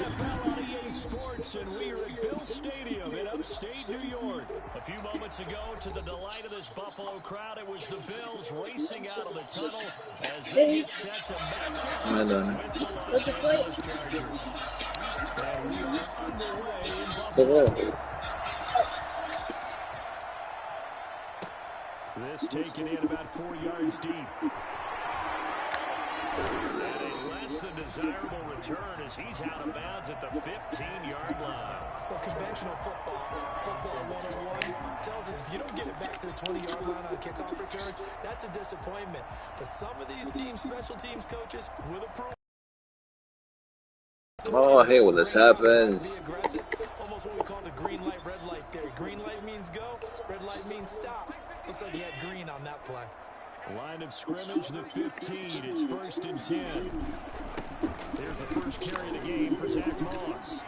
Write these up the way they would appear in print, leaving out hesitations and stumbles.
NFL on EA Sports, and we are at Bill Stadium in upstate New York. A few moments ago, to the delight of this Buffalo crowd, it was the Bills racing out of the tunnel as they get set to match up with the Los Angeles Chargers. And we are underway in Buffalo. This taken in about 4 yards deep. And a less than desirable return as he's out of bounds at the 15-yard line. Well, conventional football 101, tells us if you don't get it back to the 20-yard line on a kickoff return, that's a disappointment. But some of these teams, special teams coaches, will approve. Oh, I hate when this happens. Almost what we call the green light, red light theory. Green light means go, red light means stop. Looks like he had green on that play. Line of scrimmage, the 15. It's 1st and 10. There's the first carry of the game for Zach Moss.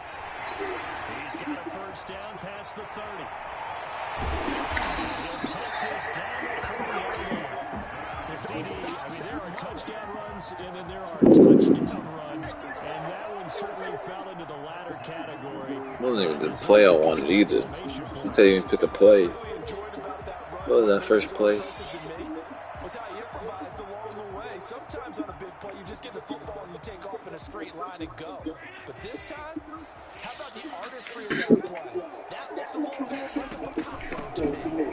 He's got a first down past the 30. He'll take this down at 40-yard line. I mean, there are touchdown runs, and then there are touchdown runs, and that one certainly fell into the latter category. Wasn't even the play I wanted either. I couldn't even pick a play. What was that first play? Was how he improvised along the way. Sometimes on a big play, you just get the football and you take off in a straight line and go. But this time, how about the artistry of that play? That looked a little bit like a Picasso to me.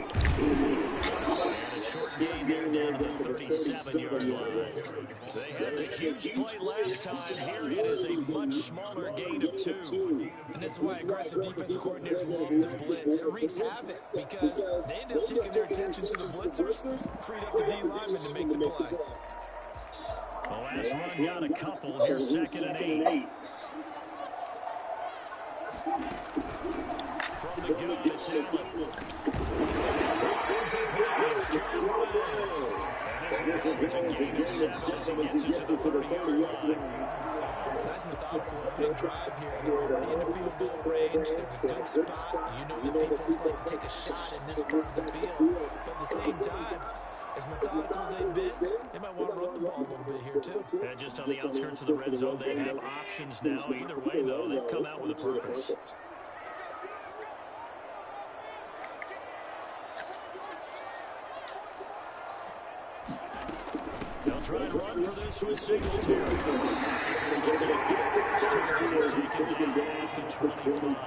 And a short gain there down to the 37-yard line. They had the huge play last time. Here it is a much smaller gain of 2. And this is why aggressive defensive coordinators love to blitz. It wreaks havoc because they end up taking their attention to the blitzers, freed up the D lineman to make the play. The last run got a couple. Here's 2nd and 8. From the gun, it's Allen. It's John Brown. And it's a gain of 7 as he gets it to the 30-yard line. Nice methodical big drive here. They're already in the field goal range. They're in a good spot. You know that people just like to take a shot in this part of the field. But at the same time, as methodical as they've been, they might want to run the ball a little bit here too. And just on the outskirts of the red zone, they have options now. Either way, though, they've come out with a purpose. They'll try and run for this with Singletary. He's taken down at the 25.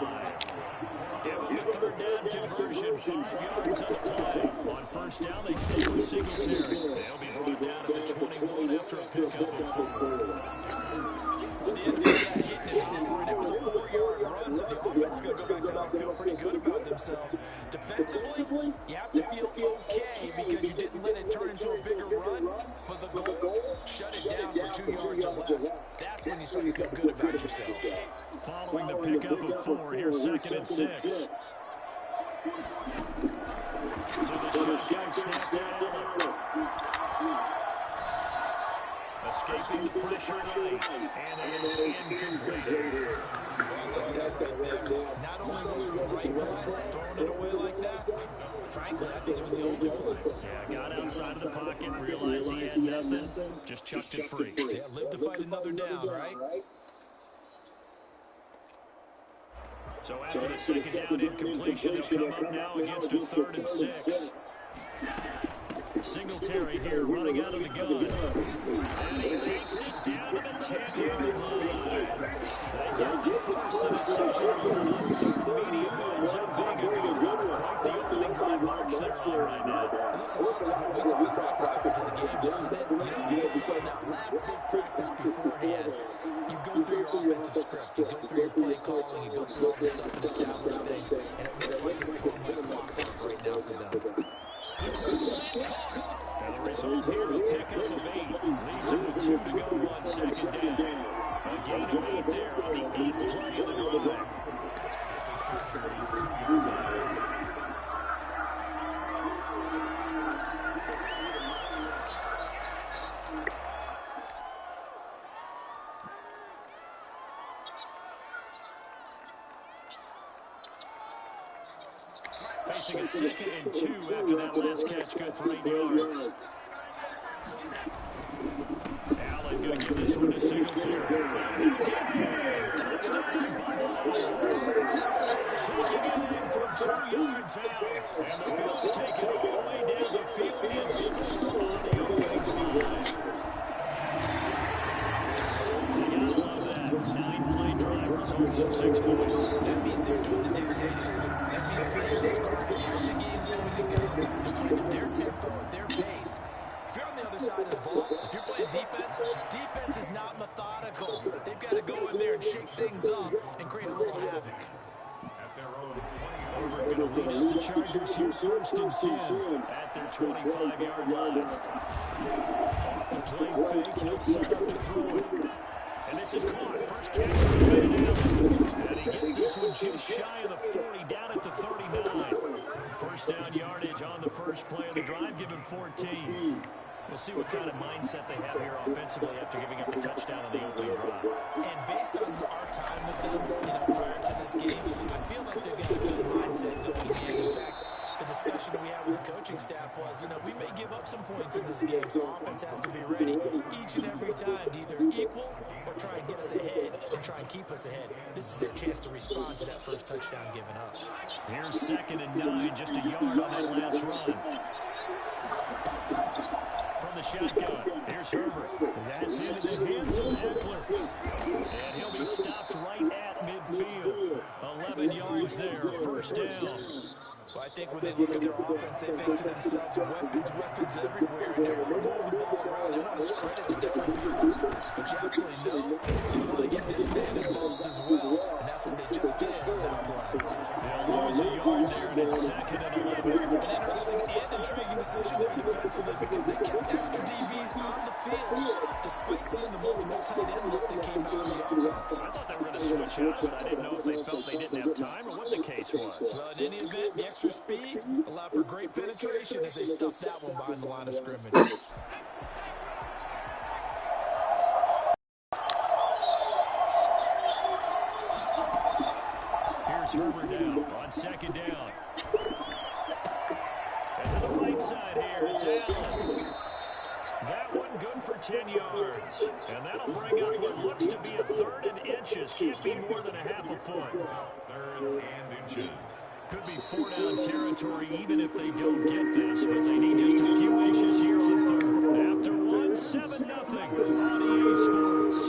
Give him the 3rd down conversion, 5 yards on the play. On 1st down, they stay with Singletary. They'll be brought down at the 21 after a pickup of 4. Well, the end of that hitting it hard, and it was a 4-yard run, so the offense is going to go back out and feel pretty good about themselves. Defensively, you have to feel okay because you didn't let it turn into a bigger run, but the goal, shut it down for 2 yards or less. That's when you start to feel good about yourselves. Following the pickup of 4, here's 2nd and 6. So the shotgun snap to Allen. Escaping the pressure right, and it is incomplete. That right there. Not only was it the right play, throwing it away like that, frankly, I think it was the only play. Yeah, got outside of the pocket, realized he had nothing, just chucked it free. Yeah, live to fight another down, right? So after the 2nd down incompletion, they'll come up now against a 3rd and 6. Singletary here running out of the gun. And he takes it down to the 10-yard line. They got the first of the session. Medium ends up being a good one. Quite the opening drive march they're on right now. It looks a lot like what we saw in practice prior to the game, doesn't it? You know, because on that last big practice beforehand, you go through your offensive script, you go through your play calling, you go through all this stuff and establish things, and it looks like it's going like clockwork right now for them. And the result here, a pickup of 8. Leaves it with 2 to go on 2nd down. A gain of 8 there on the 8th play of the drive. Facing a 2nd and 2 after that last catch, good for 8 yards. Allen going to give this one to Singletary. Touchdown, is out, and the Bills take it all the way down the field and score on the opening drive. You gotta love that. 9-play drive results in 6 points. That means they're doing the dictating. That means that they've described how the game's going to go. They're playing at their tempo, at their pace. If you're on the other side of the ball, if you're playing defense, defense is not methodical. They've got to go in there and shake things up and create a little havoc. We're going to lead out the Chargers here, 1st and 10 at their 25-yard line. Off the play fake, he'll set up to throw it. And this is caught. First catch for Van Allen. And he gets this one just shy of the 40, down at the 39. First down yardage on the first play of the drive, give him 14. We'll see what kind of mindset they have here offensively after giving up a touchdown on the opening drive. And based on our time with them, prior to this game, I feel like they've got a good mindset going in. In fact, the discussion we had with the coaching staff was, we may give up some points in this game, so offense has to be ready each and every time to either equal or try and get us ahead and try and keep us ahead. This is their chance to respond to that first touchdown given up. Here's 2nd and 9, just a yard on that last run. From the shotgun, here's Herbert. That's into the hands of Eckler. And he'll be stopped right at midfield. 11 yards there, first down. Well, I think when they look at their offense, they think to themselves, weapons everywhere. And they want to move the ball around. They want to spread it to different people. But you absolutely know they want to get this man involved as well. And that's what they just did on that play. They'll lose a yard there, and it's 2nd and 11. An interesting and intriguing decision there defensively because they kept extra DBs on the field despite seeing the multiple tight end look that came out of the offense. I thought they were going to switch out, but I didn't know if they felt they didn't have time or what the case was. Well, in any event, the extra speed allowed for great penetration as they stuffed that one behind the line of scrimmage. Here's Herbert down on 2nd down. And to the right side here, it's Allen. That one good for 10 yards. And that'll bring up what looks to be a 3rd and inches. Can't be more than a half a foot. 3rd and inches. Could be 4-down territory even if they don't get this, but they need just a few inches here on 3rd. After 1, 7-0 on EA Sports.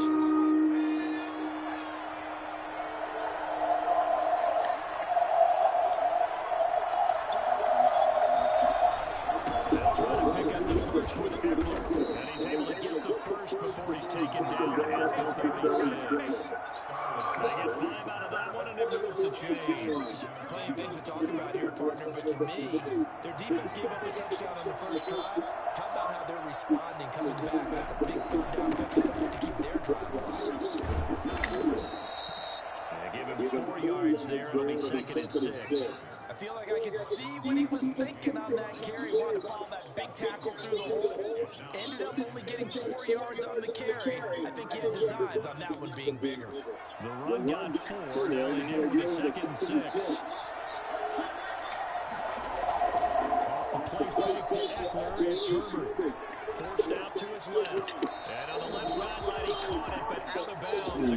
With Eckler, and he's able to get the first before he's taken down at the 36. They get 5 out of that one, and it moves the chains. Plenty of things to talk about here, partner, but to me, their defense gave up a touchdown on the first drive. How about how they're responding, coming back? That's a big 3rd down pickup to keep their drive alive. They give him 4 yards there. It'll be 2nd and 6. I feel like I could see what he was thinking on that carry. He wanted to follow that big tackle through the hole. Ended up only getting 4 yards on the carry. I think he had designs on that one being bigger. The run got 4. Now they get him to 2nd and 6. Off the play fake to Eckler. It's Herbert. Forced out to his left. And on the left sideline, he caught it, but out of bounds.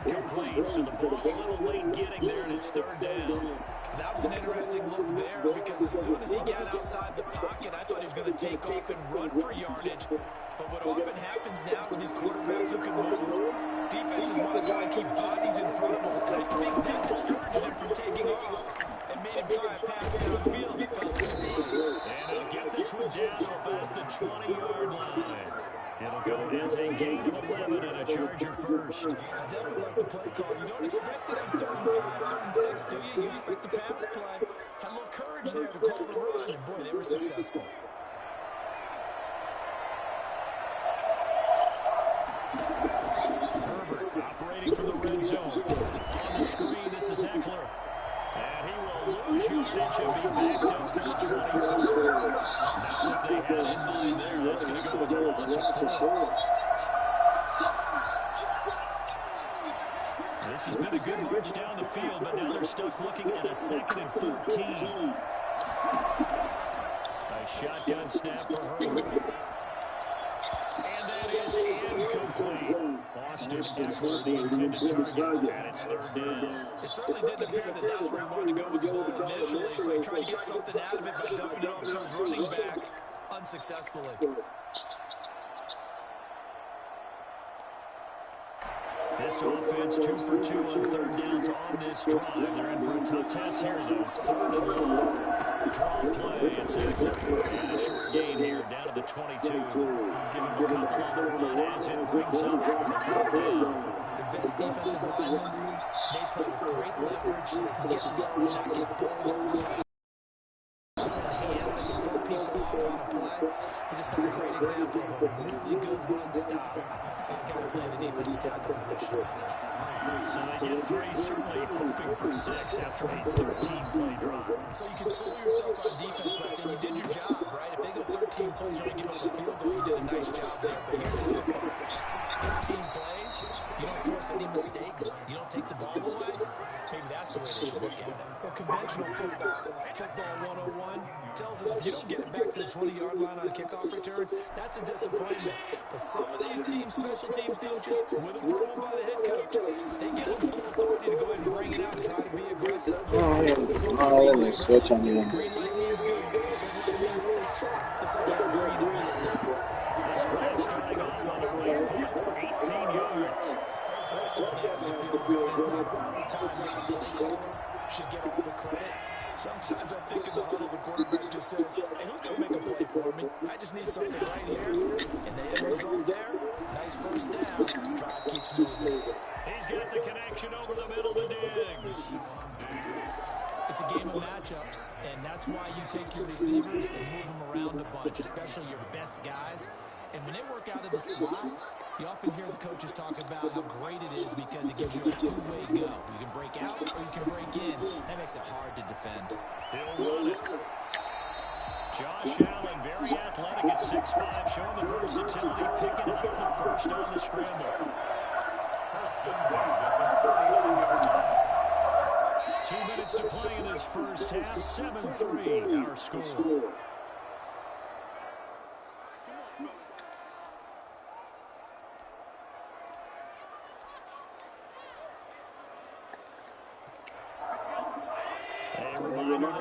Incomplete. So the ball a little late getting there, and it's 3rd down. That was an interesting look there because as soon as he got outside the pocket, I thought he was going to take off and run for yardage. But what often happens now with these quarterbacks who can move, defenses want to try and keep bodies in front of them. And I think that discouraged him from taking off and made him try a pass downfield. He felt good. And he'll get this one down about the 20-yard line. It'll go as a gain of 11 and a Charger first. I definitely like the play call. You don't expect it at 3rd and 5, 3rd and 6, do you? You expect the pass play. Had a little courage there to call the run, and boy, they were successful. Herbert operating from the red zone. On the screen, this is Eckler. And he will lose yardage and be backed up to the 24. Not what they had in mind there. That's going to go as a loss of 4. This has been a good march down the field, but now they're stuck looking at a 2nd and 14. A shotgun snap for Herbert. And that is incomplete. lost him before the intended target, and it's third down. It certainly didn't appear that that's where he wanted to go with the ball initially, so he tried to get something out of it by dumping it off to his running back unsuccessfully. This offense 2 for 2 on third downs on this drive. They're in for a tough test here, though. Third and long. Draw play. It's Eckler. And a short gain here down to the 22. Give him a couple on the run as it brings up for third down. The best defensive linemen, they play with great leverage. They can get low and not get bowled over. Hands, they can throw people off on a play. They just have a great example of a really good run stop. That guy playing the defensive tackle position. So they get 3, certainly hoping for 6 after a 13-play drive. So you console yourself on defense by saying you did your job, right? If they go 13 plays, you only give up a field goal, you did a nice job there. But here's the other part. 13 plays, you don't force any mistakes, you don't take the ball away. Maybe that's the way they should look at it. Well, conventional football 101 tells us if you don't get it back to the 20-yard line on a kickoff return, that's a disappointment. But some of these teams, special teams coaches, with approval by the head coach, they give them full authority to go ahead and bring it out and try to be aggressive. Let me switch on you. Green light means go, red light means stay. Looks like you have green in there. This drive starting off on the right foot, 18 yards. Certainly has to feel good. It's not all the time that the play caller should get all the credit. Sometimes I think in the huddle, the quarterback just says, hey, who's going to make a play for me? I just need something right here. And the end result there, nice first down. Drive keeps moving. He's got the connection over the middle to Diggs. It's a game of matchups, and that's why you take your receivers and move them around a bunch, especially your best guys. And when they work out of the slot, you often hear the coaches talk about how great it is because it gives you a two-way go. You can break out or you can break in. That makes it hard to defend. He'll run it. Josh Allen, very athletic at 6'5", showing the versatility, picking up the first on the scramble. 2 minutes to play in this first half, 7-3 our score.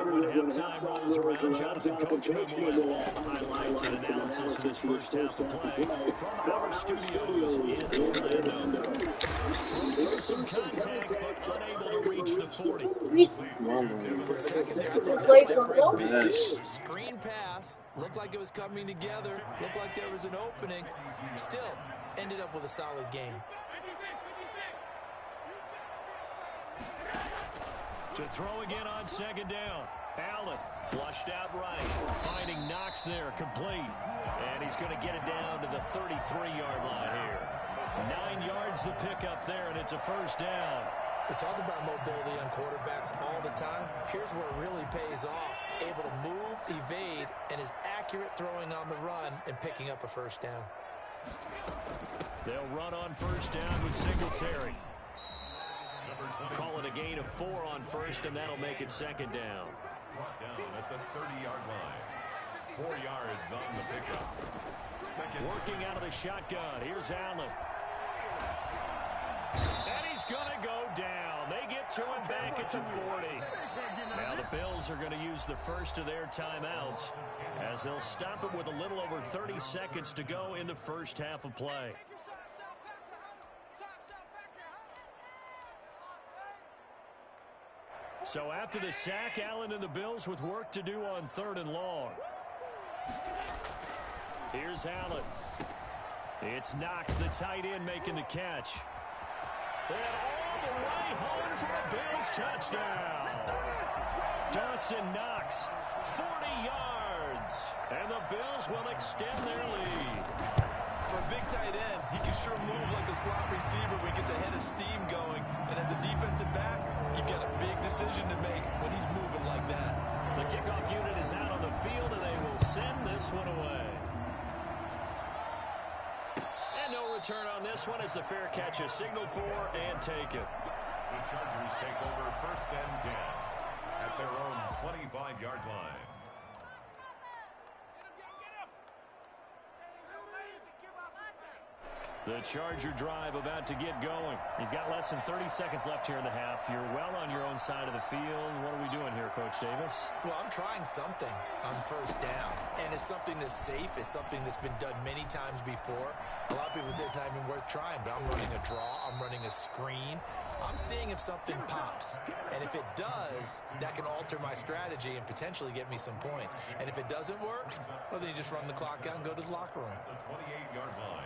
When halftime rolls around, Jonathan Coachman will have all the highlights and analysis of this first half of play from our studios in Orlando. Through some contact, but unable to reach the 40. For a second there, I thought that big screen pass looked like it was coming together, looked like there was an opening. Still, ended up with a solid game. To throw again on second down. Allen flushed out right, finding Knox there, complete. And he's going to get it down to the 33-yard line here. 9 yards the pickup there, and it's a first down. We talk about mobility on quarterbacks all the time. Here's where it really pays off. Able to move, evade, and is accurate throwing on the run and picking up a first down. They'll run on first down with Singletary. Call it a gain of 4 on first, and that'll make it second down. Brought down at the 30-yard line. 4 yards on the pickup. Working out of the shotgun. Here's Allen. And he's going to go down. They get to him back at the 40. Now the Bills are going to use the first of their timeouts as they'll stop it with a little over 30 seconds to go in the first half of play. So after the sack, Allen and the Bills with work to do on third and long. Here's Allen. It's Knox, the tight end, making the catch. And all the way home for a Bills touchdown. Dawson Knox, 40 yards. And the Bills will extend their lead. For a big tight end, he can sure move like a slot receiver when he gets a head of steam going. And as a defensive back, you've got a big decision to make when he's moving like that. The kickoff unit is out on the field, and they will send this one away. And no return on this one as the fair catch is signaled for and taken. The Chargers take over first and 10 at their own 25-yard line. The Charger drive about to get going. You've got less than 30 seconds left here in the half. You're well on your own side of the field. What are we doing here, Coach Davis? Well, I'm trying something on first down, and it's something that's safe. It's something that's been done many times before. A lot of people say it's not even worth trying, but I'm running a draw. I'm running a screen. I'm seeing if something pops, and if it does, that can alter my strategy and potentially get me some points. And if it doesn't work, well, then you just run the clock out and go to the locker room. The 28-yard line.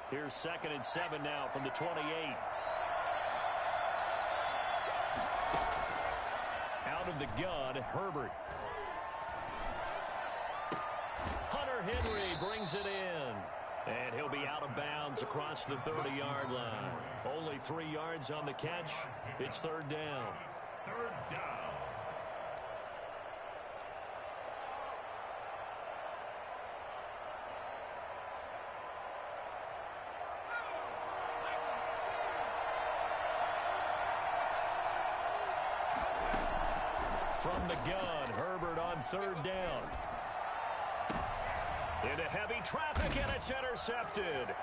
Here's 2nd and 7 now from the 28. Out of the gun, Herbert. Hunter Henry brings it in. And he'll be out of bounds across the 30-yard line. Only 3 yards on the catch. It's 3rd down. 3rd down. From the gun, Herbert on 3rd down. Into heavy traffic, and it's intercepted.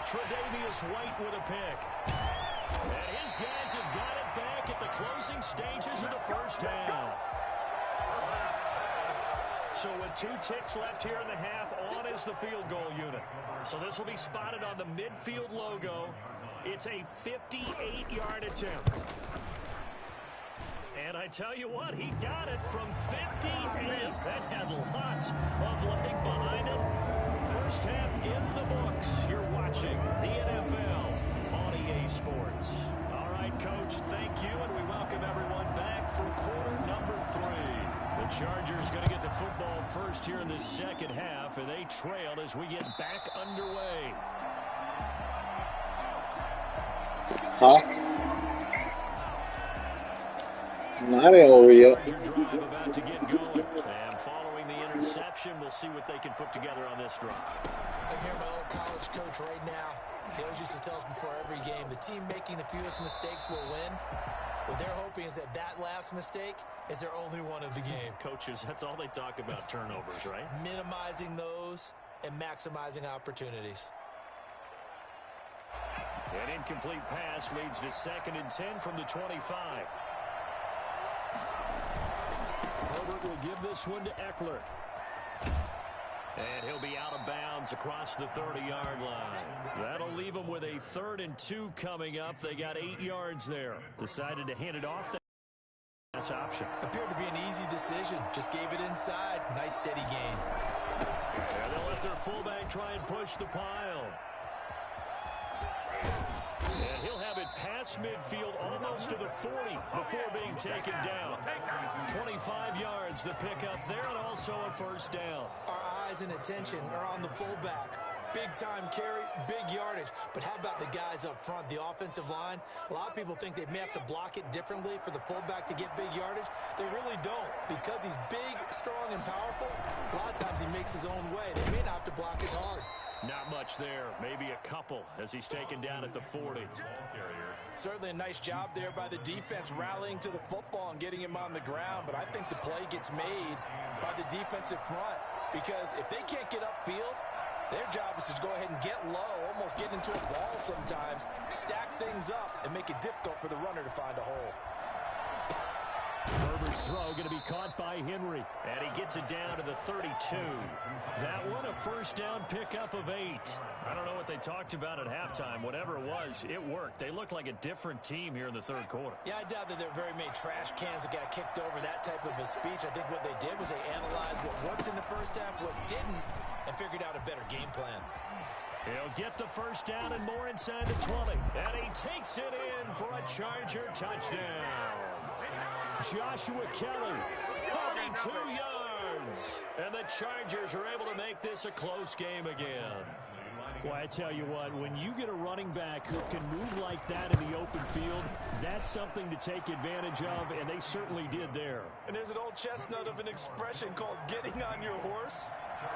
Tre'Davious White with a pick. And his guys have got it back at the closing stages of the first half. So with 2 ticks left here in the half, on is the field goal unit. So this will be spotted on the midfield logo. It's a 58-yard attempt. And I tell you what, he got it from 58. That had lots of leg behind him. First half in the books. You're watching the NFL on EA Sports. All right, Coach, thank you, and we welcome everyone back for quarter number 3. The Chargers going to get the football first here in this second half, and they trail as we get back underway. Not over yet. Drive about to get going. And following the interception, we'll see what they can put together on this drive. I hear my old college coach right now. He always used to tell us before every game, the team making the fewest mistakes will win. What they're hoping is that last mistake is their only one of the game. Coaches, that's all they talk about, turnovers, right? Minimizing those and maximizing opportunities. An incomplete pass leads to 2nd and 10 from the 25. Herbert will give this one to Eckler. And he'll be out of bounds across the 30-yard line. That'll leave him with a 3rd and 2 coming up. They got 8 yards there. Decided to hand it off. That's option. Appeared to be an easy decision. Just gave it inside. Nice steady gain. And they'll let their fullback try and push the pile. And he'll have it past midfield almost to the 40 before being taken down. 25 yards the pickup there, and also a first down. Our eyes and attention are on the fullback. Big time carry, big yardage. But how about the guys up front, the offensive line? A lot of people think they may have to block it differently for the fullback to get big yardage. They really don't. Because he's big, strong, and powerful, a lot of times he makes his own way. They may not have to block as hard. Not much there. Maybe a couple as he's taken down at the 40. Certainly a nice job there by the defense rallying to the football and getting him on the ground. But I think the play gets made by the defensive front. Because if they can't get upfield, their job is to go ahead and get low, almost get into a ball sometimes, stack things up, and make it difficult for the runner to find a hole. Herbert's throw going to be caught by Henry, and he gets it down to the 32. That one a first down pickup of 8. I don't know what they talked about at halftime. Whatever it was, it worked. They looked like a different team here in the third quarter. Yeah, I doubt that there are very many trash cans that got kicked over that type of a speech. I think what they did was they analyzed what worked in the first half, what didn't, and figured out a better game plan. He'll get the first down and more inside the 20. And he takes it in for a Charger touchdown. Joshua Kelly, 32 yards. And the Chargers are able to make this a close game again. Well, I tell you what, when you get a running back who can move like that in the open field, that's something to take advantage of, and they certainly did there. And there's an old chestnut of an expression called getting on your horse.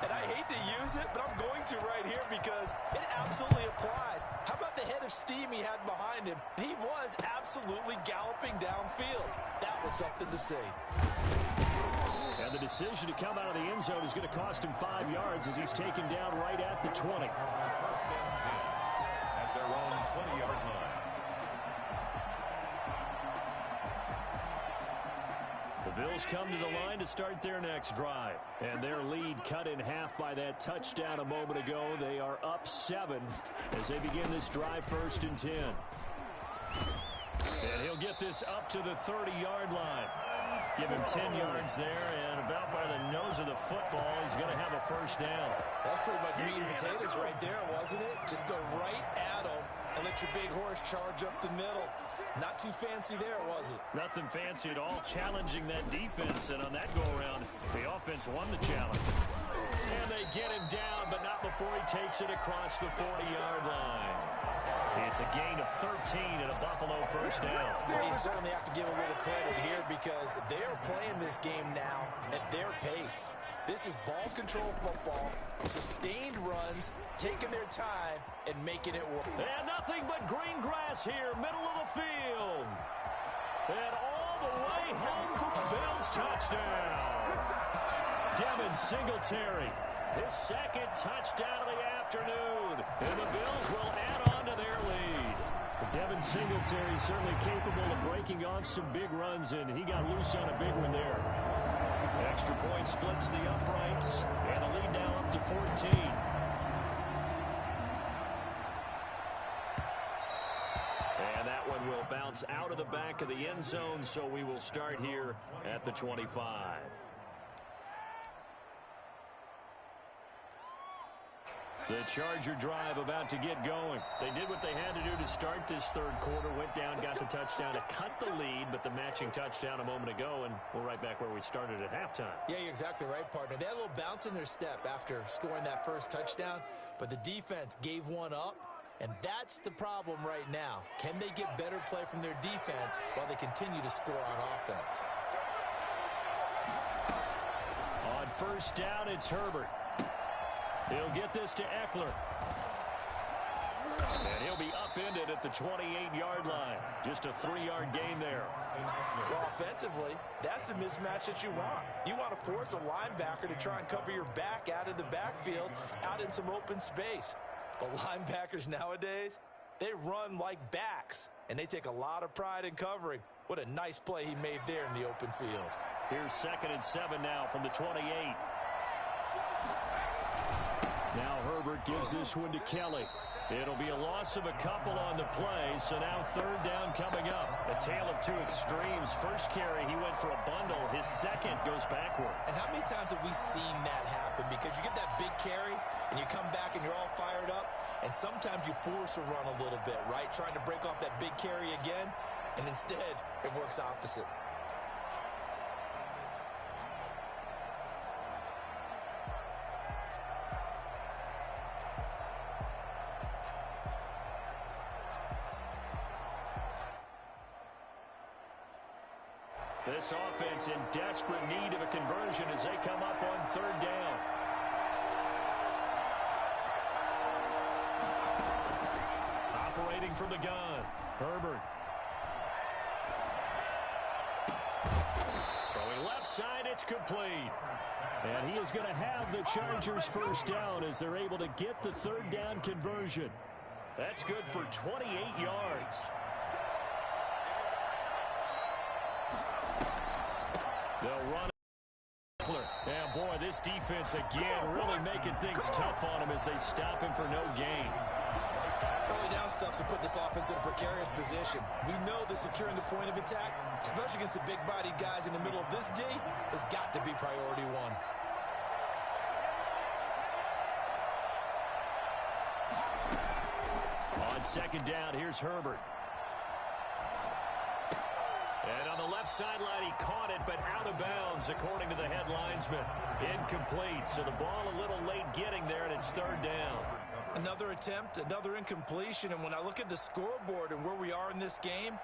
And I hate to use it, but I'm going to right here because it absolutely applies. How about the head of steam he had behind him? He was absolutely galloping downfield. That was something to see. And the decision to come out of the end zone is going to cost him 5 yards as he's taken down right at the 20. First and 10 at their own 20-yard line. The Bills come to the line to start their next drive. And their lead cut in half by that touchdown a moment ago. They are up 7 as they begin this drive, 1st and 10. And he'll get this up to the 30-yard line. Give him 10 yards there, and about by the nose of the football, he's going to have a first down. That's pretty much meat and potatoes right there, wasn't it? Just go right at him and let your big horse charge up the middle. Not too fancy there, was it? Nothing fancy at all, challenging that defense, and on that go-around, the offense won the challenge. And they get him down, but not before he takes it across the 40-yard line. It's a gain of 13 and a Buffalo first down. Well, you certainly have to give a little credit here because they are playing this game now at their pace. This is ball control football, sustained runs, taking their time, and making it work. And nothing but green grass here, middle of the field. And all the way home for the Bills touchdown. Devin Singletary, his second touchdown of the afternoon. And the Bills will add on to their lead. Devin Singletary certainly capable of breaking on some big runs, and he got loose on a big one there. Extra point splits the uprights, and the lead now up to 14. And that one will bounce out of the back of the end zone, so we will start here at the 25. The Charger drive about to get going. They did what they had to do to start this third quarter. Went down, got the touchdown to cut the lead, but the matching touchdown a moment ago, and we're right back where we started at halftime. Yeah, you're exactly right, partner. They had a little bounce in their step after scoring that first touchdown, but the defense gave one up, and that's the problem right now. Can they get better play from their defense while they continue to score on offense? On first down, it's Herbert. He'll get this to Eckler. And he'll be upended at the 28-yard line. Just a 3-yard gain there. Well, offensively, that's the mismatch that you want. You want to force a linebacker to try and cover your back out of the backfield, out in some open space. But linebackers nowadays, they run like backs, and they take a lot of pride in covering. What a nice play he made there in the open field. Here's 2nd and 7 now from the 28. Now Herbert gives this one to Kelly. It'll be a loss of a couple on the play, so now 3rd down coming up. A tale of two extremes. First carry, he went for a bundle. His second goes backward. And how many times have we seen that happen? Because you get that big carry, and you come back and you're all fired up, and sometimes you force a run a little bit, right? Trying to break off that big carry again, and instead it works opposite. This offense in desperate need of a conversion as they come up on 3rd down. Operating from the gun, Herbert. Throwing left side, it's complete. And he is going to have the Chargers first down as they're able to get the 3rd down conversion. That's good for 28 yards. They'll run. And boy, this defense again really making things tough on him as they stop him for no gain. Early down stuff to put this offense in a precarious position. We know that securing the point of attack, especially against the big-bodied guys in the middle of this D, has got to be priority one. On 2nd down, here's Herbert. And on the left sideline, he caught it, but out of bounds, according to the head linesman. Incomplete, so the ball a little late getting there, and it's 3rd down. Another attempt, another incompletion, and when I look at the scoreboard and where we are in this game,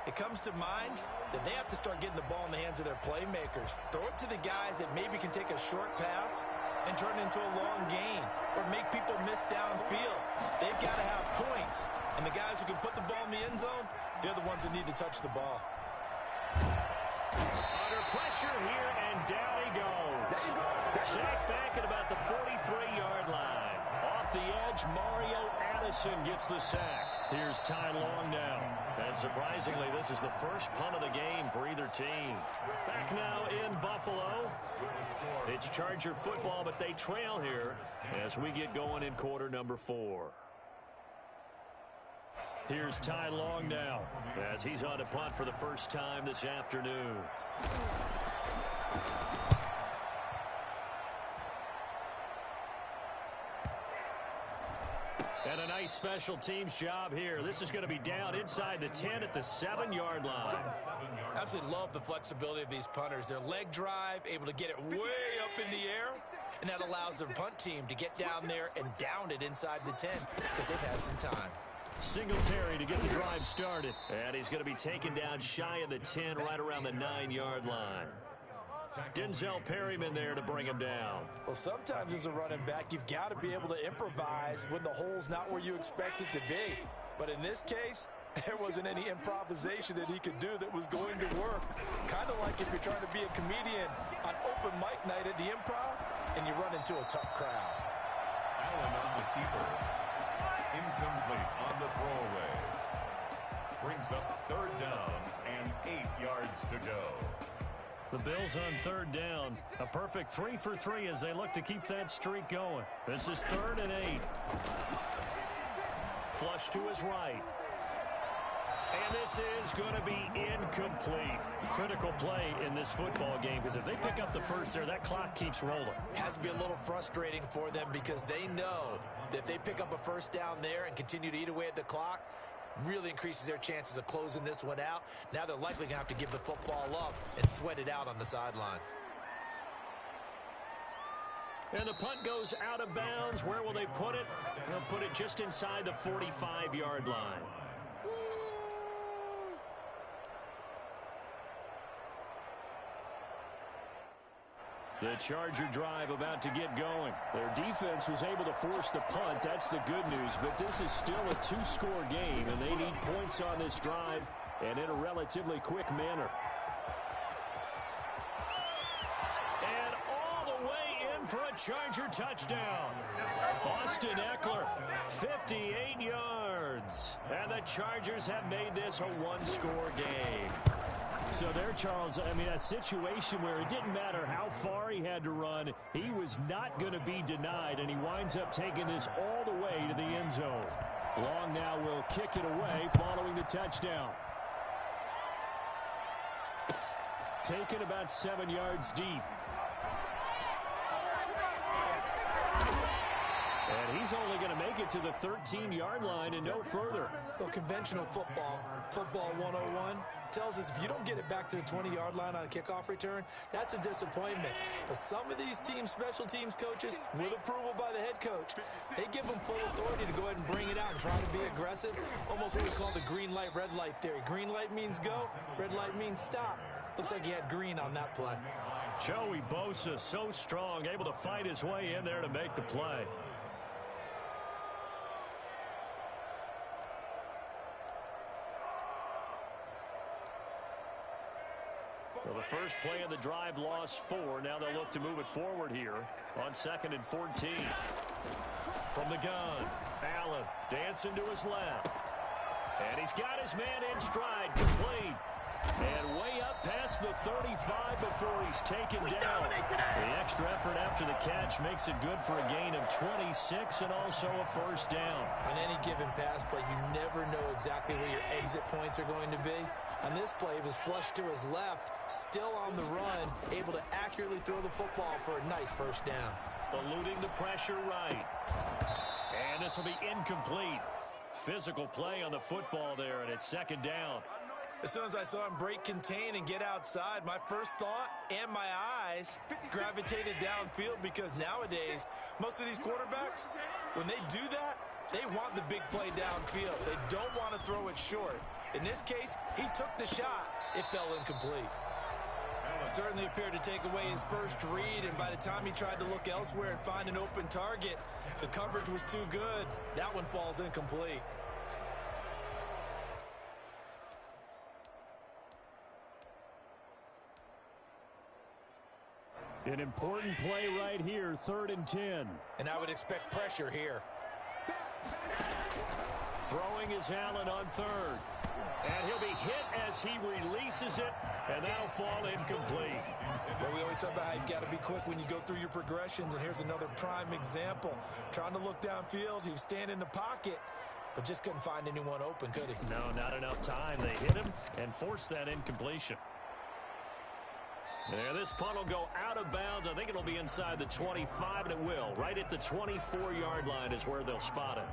it comes to mind that they have to start getting the ball in the hands of their playmakers. Throw it to the guys that maybe can take a short pass and turn it into a long gain or make people miss downfield. They've got to have points, and the guys who can put the ball in the end zone, they're the ones that need to touch the ball. Under pressure here, and down he goes. Sacked back at about the 43-yard line. Off the edge, Mario Addison gets the sack. Here's Ty Long now. And surprisingly, this is the first punt of the game for either team. Back now in Buffalo. It's Charger football, but they trail here as we get going in quarter number 4. Here's Ty Long now as he's on a punt for the first time this afternoon. And a nice special teams job here. This is going to be down inside the 10 at the 7-yard line. Absolutely love the flexibility of these punters. Their leg drive, able to get it way up in the air, and that allows their punt team to get down there and down it inside the 10 because they've had some time. Singletary to get the drive started. And he's going to be taken down shy of the 10, right around the 9-yard line. Denzel Perryman there to bring him down. Well, sometimes as a running back, you've got to be able to improvise when the hole's not where you expect it to be. But in this case, there wasn't any improvisation that he could do that was going to work. Kind of like if you're trying to be a comedian on open mic night at the Improv and you run into a tough crowd. Allen on the keeper. Incomplete on the throwaway. Brings up 3rd down and 8 yards to go. The Bills on 3rd down. A perfect 3 for 3 as they look to keep that streak going. This is 3rd and 8. Flush to his right. And this is going to be incomplete. Critical play in this football game because if they pick up the first there, that clock keeps rolling. Has to be a little frustrating for them because they know that if they pick up a first down there and continue to eat away at the clock, really increases their chances of closing this one out. Now they're likely going to have to give the football up and sweat it out on the sideline. And the punt goes out of bounds. Where will they put it? They'll put it just inside the 45-yard line. The Charger drive about to get going. Their defense was able to force the punt. That's the good news. But this is still a 2-score game, and they need points on this drive and in a relatively quick manner. And all the way in for a Charger touchdown. Austin Eckler, 58 yards. And the Chargers have made this a 1-score game. So there, Charles, I mean, a situation where it didn't matter how far he had to run, he was not going to be denied, and he winds up taking this all the way to the end zone. Long now will kick it away following the touchdown. Taken about 7 yards deep. And he's only going to make it to the 13-yard line and no further. Well, conventional football 101, tells us if you don't get it back to the 20-yard line on a kickoff return, that's a disappointment. But some of these teams, special teams coaches, with approval by the head coach, they give them full authority to go ahead and bring it out and try to be aggressive. Almost what we call the green light, red light theory. Green light means go, red light means stop. Looks like he had green on that play. Joey Bosa, so strong, able to fight his way in there to make the play. So the first play of the drive lost 4. Now they'll look to move it forward here on 2nd and 14. From the gun, Allen dancing to his left. And he's got his man in stride, complete. And way up past the 35 before he's taken down. The extra effort after the catch makes it good for a gain of 26 and also a first down. On any given pass play, you never know exactly where your exit points are going to be. On this play, he was flushed to his left, still on the run, able to accurately throw the football for a nice first down. Eluding the pressure right. And this will be incomplete. Physical play on the football there, and it's 2nd down. As soon as I saw him break contain and get outside, my first thought and my eyes gravitated downfield, because nowadays, most of these quarterbacks, when they do that, they want the big play downfield. They don't want to throw it short. In this case, he took the shot. It fell incomplete. Certainly appeared to take away his first read, and by the time he tried to look elsewhere and find an open target, the coverage was too good. That one falls incomplete. An important play right here, 3rd and 10. And I would expect pressure here. Throwing is Allen on 3rd. And he'll be hit as he releases it, and that'll fall incomplete. Well, we always talk about how you've got to be quick when you go through your progressions, and here's another prime example. Trying to look downfield, he was standing in the pocket, but just couldn't find anyone open, could he? No, not enough time. They hit him and forced that incompletion. There, this punt will go out of bounds. I think it'll be inside the 25, and it will. Right at the 24-yard line is where they'll spot it.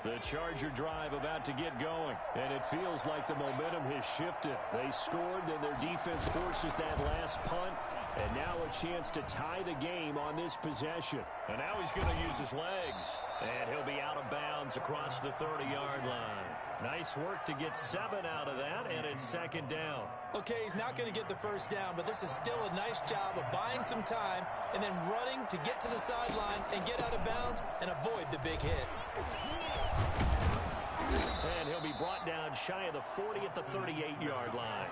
The Charger drive about to get going, and it feels like the momentum has shifted. They scored, and their defense forces that last punt, and now a chance to tie the game on this possession. And now he's going to use his legs, and he'll be out of bounds across the 30-yard line. Nice work to get 7 out of that, and it's 2nd down. Okay, he's not going to get the first down, but this is still a nice job of buying some time and then running to get to the sideline and get out of bounds and avoid the big hit. And he'll be brought down shy of the 40 at the 38-yard line.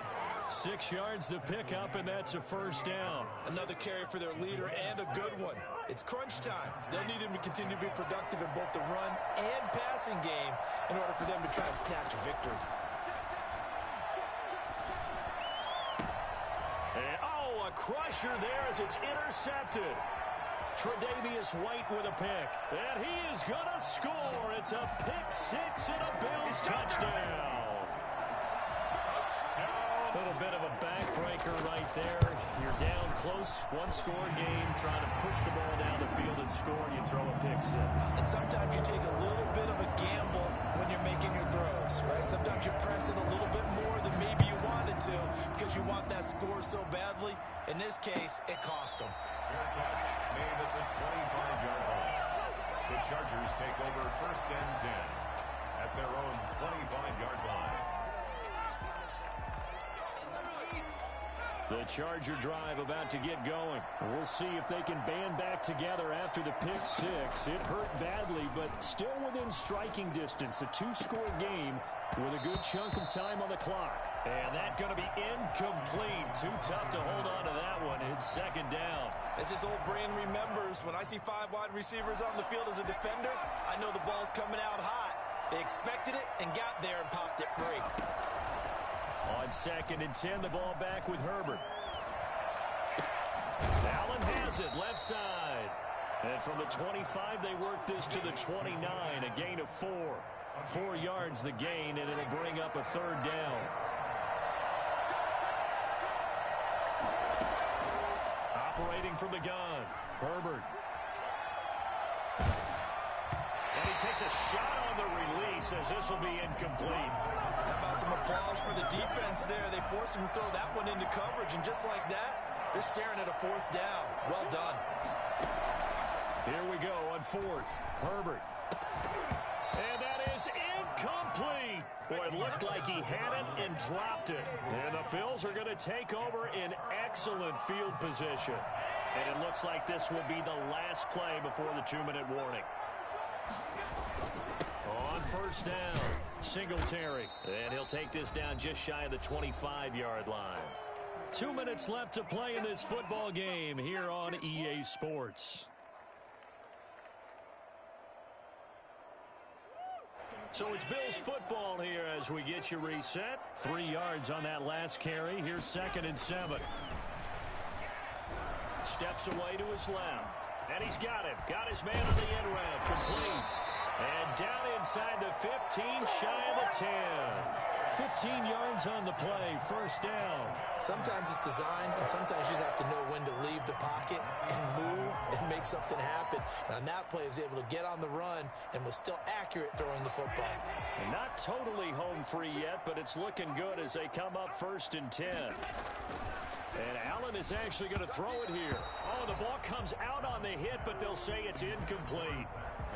6 yards to pick up, and that's a 1st down. Another carry for their leader, and a good one. It's crunch time. They'll need him to continue to be productive in both the run and passing game in order for them to try and snatch a victory. And, a crusher there as it's intercepted. Tre'Davious White with a pick. And he is going to score. It's a pick-6 and a Bills touchdown. A little bit of a backbreaker right there. You're down close, one-score game, trying to push the ball down the field and score, and you throw a pick-6. And sometimes you take a little bit of a gamble when you're making your throws, right? Sometimes you press it a little bit more than maybe you wanted to because you want that score so badly. In this case, it cost them. Made at the 25-yard line. The Chargers take over 1st and 10 at their own 25-yard line. The Charger drive about to get going. We'll see if they can band back together after the pick-6. It hurt badly, but still within striking distance. A 2-score game with a good chunk of time on the clock. And that's going to be incomplete. Too tough to hold on to that one. It's 2nd down. As his old brain remembers, when I see 5 wide receivers on the field as a defender, I know the ball's coming out hot. They expected it and got there and popped it free. On 2nd and 10, the ball back with Herbert. Allen has it, left side. And from the 25, they work this to the 29, a gain of 4. 4 yards the gain, and it'll bring up a 3rd down. Operating from the gun, Herbert. And he takes a shot on the release as this will be incomplete. How about some applause for the defense there? They forced him to throw that one into coverage, and just like that, they're staring at a 4th down. Well done. Here we go on 4th. Herbert. And that is incomplete. Boy, it looked like he had it and dropped it. And the Bills are going to take over in excellent field position. And it looks like this will be the last play before the 2-minute warning. On 1st down, Singletary. And he'll take this down just shy of the 25-yard line. 2 minutes left to play in this football game here on EA Sports. So it's Bills football here as we get you reset. 3 yards on that last carry. Here's 2nd and 7. Steps away to his left. And he's got him. Got his man on the end route. Complete. And down inside the 15, shy of the 10. 15 yards on the play. 1st down. Sometimes it's designed, and sometimes you just have to know when to leave the pocket and move and make something happen. And on that play, he was able to get on the run and was still accurate throwing the football. Not totally home free yet, but it's looking good as they come up 1st and 10. And Allen is actually going to throw it here. Oh, the ball comes out on the hit, but they'll say it's incomplete.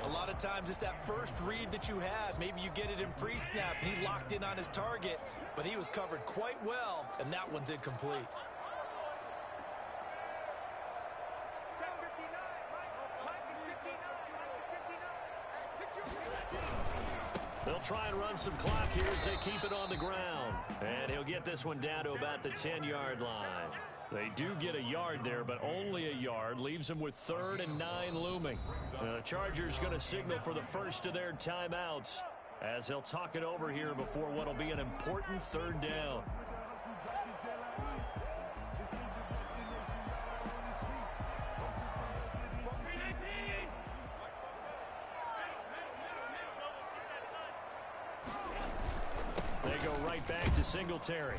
A lot of times it's that first read that you have. Maybe you get it in pre-snap, and he locked in on his target, but he was covered quite well, and that one's incomplete. They'll try and run some clock here as they keep it on the ground. And he'll get this one down to about the 10-yard line. They do get a yard there, but only a yard. Leaves them with 3rd and 9 looming. Now, the Chargers going to signal for the first of their timeouts as they'll talk it over here before what will be an important 3rd down. They go right back to Singletary.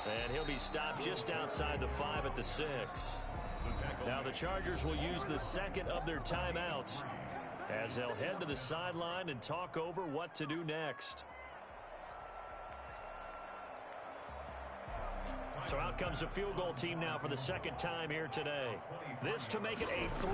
And he'll be stopped just outside the 5 at the 6. Now the Chargers will use the second of their timeouts as they'll head to the sideline and talk over what to do next. So out comes the field goal team now for the second time here today. This to make it a 3.